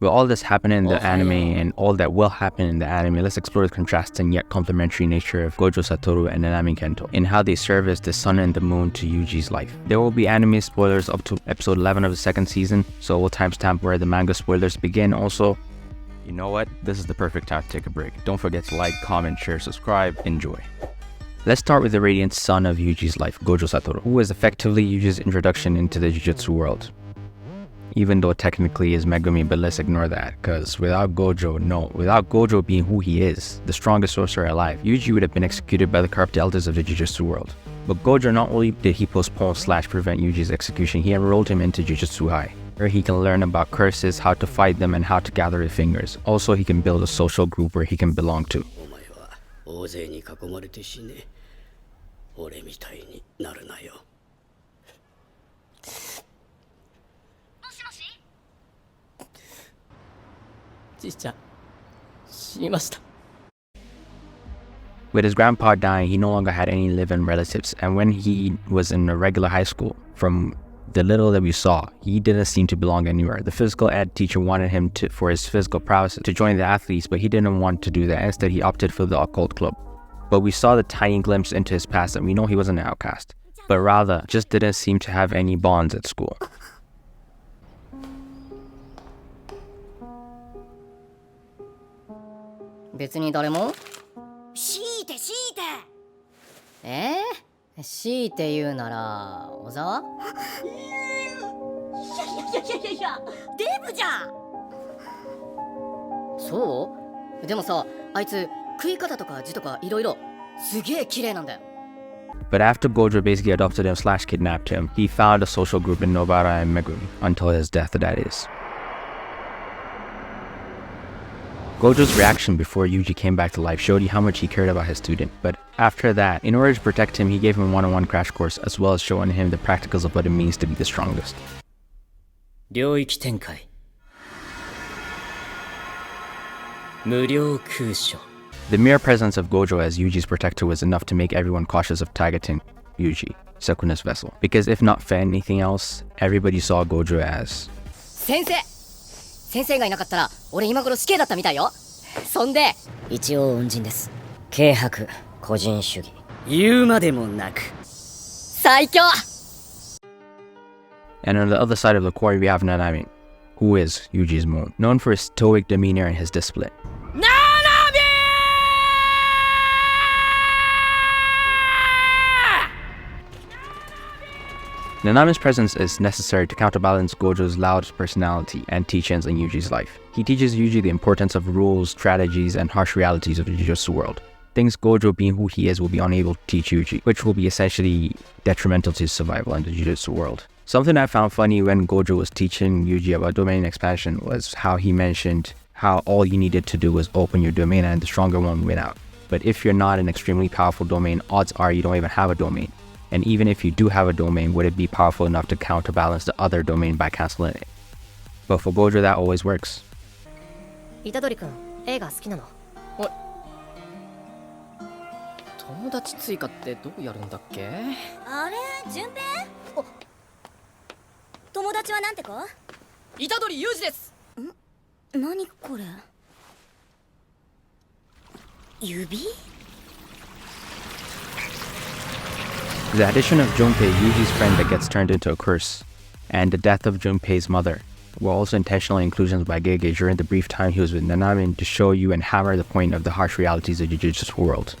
With all this happening in the anime and all that will happen in the anime, let's explore the contrasting yet complementary nature of Gojo Satoru and Nanami Kento and how they serve as the sun and the moon to Yuji's life. There will be anime spoilers up to episode 11 of the second season, so we'll timestamp where the manga spoilers begin. Also, you know what? This is the perfect time to take a break. Don't forget to like, comment, share, subscribe, enjoy. Let's start with the radiant sun of Yuji's life, Gojo Satoru, who is effectively Yuji's introduction into the Jujutsu world. Even though technically is Megumi, but let's ignore that, because without Gojo being who he is, the strongest sorcerer alive, Yuji would have been executed by the corrupt elders of the Jujutsu world. But Gojo, not only did he postpone/prevent Yuji's execution, he enrolled him into Jujutsu High, where he can learn about curses, how to fight them, and how to gather his fingers. Also, he can build a social group where he can belong to. With his grandpa dying, he no longer had any living relatives, and when he was in a regular high school, from the little that we saw, he didn't seem to belong anywhere. The physical ed teacher wanted him for his physical prowess to join the athletes, but he didn't want to do that. Instead, he opted for the occult club. But we saw the tiny glimpse into his past, and we know he wasn't an outcast, but rather just didn't seem to have any bonds at school. But after Gojo basically adopted him/kidnapped him, he found a social group in Nobara and Megumi, until his death, that is. Gojo's reaction before Yuji came back to life showed you how much he cared about his student, but after that, in order to protect him, he gave him a one-on-one crash course, as well as showing him the practicals of what it means to be the strongest. The mere presence of Gojo as Yuji's protector was enough to make everyone cautious of targeting Yuji, Sekuna's vessel, because if not for anything else, everybody saw Gojo as Sensei! 先生がいなかったら俺今頃死刑だったみたいよ。そんで一応恩人です。軽薄、個人主義、言うまでもなく最強。And on the other side of the quarry we have Nanami, who is Yuji's moon, known for his stoic demeanor and his discipline. Nanami's presence is necessary to counterbalance Gojo's loud personality and teachings in Yuji's life. He teaches Yuji the importance of rules, strategies, and harsh realities of the Jujutsu world. Things Gojo, being who he is, will be unable to teach Yuji, which will be essentially detrimental to his survival in the Jujutsu world. Something I found funny when Gojo was teaching Yuji about domain expansion was how he mentioned how all you needed to do was open your domain and the stronger one win out. But if you're not an extremely powerful domain, odds are you don't even have a domain. And even if you do have a domain, would it be powerful enough to counterbalance the other domain by canceling it? But for Gojo, that always works. Itadori君、映画好きなの？友達追加ってどうやるんだっけ？あれ、順平？友達はなんて子？Itadori Yujiです。何これ？指？ The addition of Junpei, Yuji's friend that gets turned into a curse, and the death of Junpei's mother were also intentional inclusions by Gege during the brief time he was with Nanami to show you and hammer the point of the harsh realities of the Jujutsu world.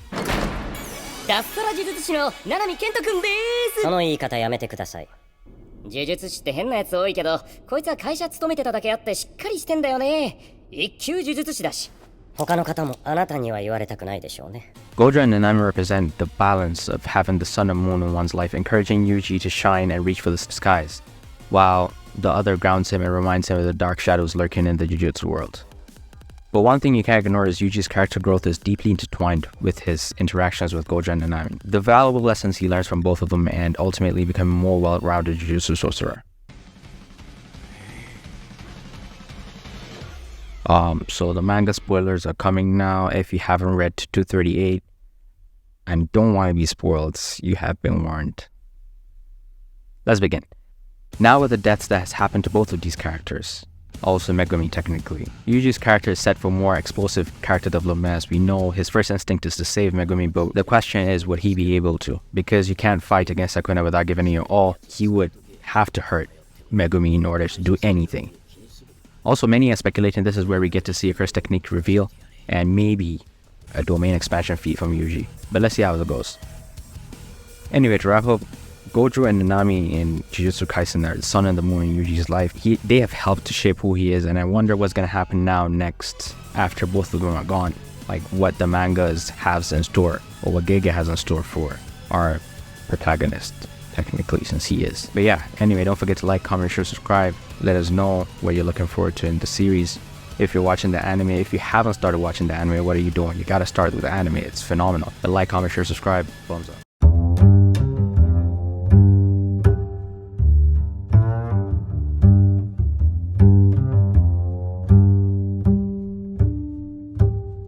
脱サラ呪術師のNanami Kento君です。その言い方やめてください。呪術師って変なやつ多いけど、こいつは会社勤めてただけあってしっかりしてんだよね。一級呪術師だし。他の方もあなたには言われたくないでしょうね。Gojo and Nanami represent the balance of having the sun and moon in one's life, encouraging Yuji to shine and reach for the skies, while the other grounds him and reminds him of the dark shadows lurking in the Jujutsu world. But one thing you can't ignore is Yuji's character growth is deeply intertwined with his interactions with Gojo and Nanami. The valuable lessons he learns from both of them and ultimately become a more well-rounded Jujutsu sorcerer. So the manga spoilers are coming now. If you haven't read 238 and don't want to be spoiled, you have been warned. Let's begin. Now with the deaths that has happened to both of these characters, Also Megumi technically. Yuji's character is set for more explosive character development, as we know his first instinct is to save Megumi, but the question is, would he be able to? Because you can't fight against Sukuna without giving it your all. He would have to hurt Megumi in order to do anything. Also, many are speculating this is where we get to see a curse technique reveal and maybe a domain expansion feat from Yuji. But let's see how it goes. Anyway, to wrap up, Gojo and Nanami in Jujutsu Kaisen are the sun and the moon in Yuji's life. They have helped to shape who he is, and I wonder what's going to happen now next after both of them are gone. Like what the manga has in store, or what Gege has in store for our protagonist, technically, since he is. But yeah, anyway, don't forget to like, comment, share, subscribe. Let us know what you're looking forward to in the series. If you're watching the anime, if you haven't started watching the anime, what are you doing? You gotta start with the anime, it's phenomenal. But like, comment, share, subscribe, thumbs up.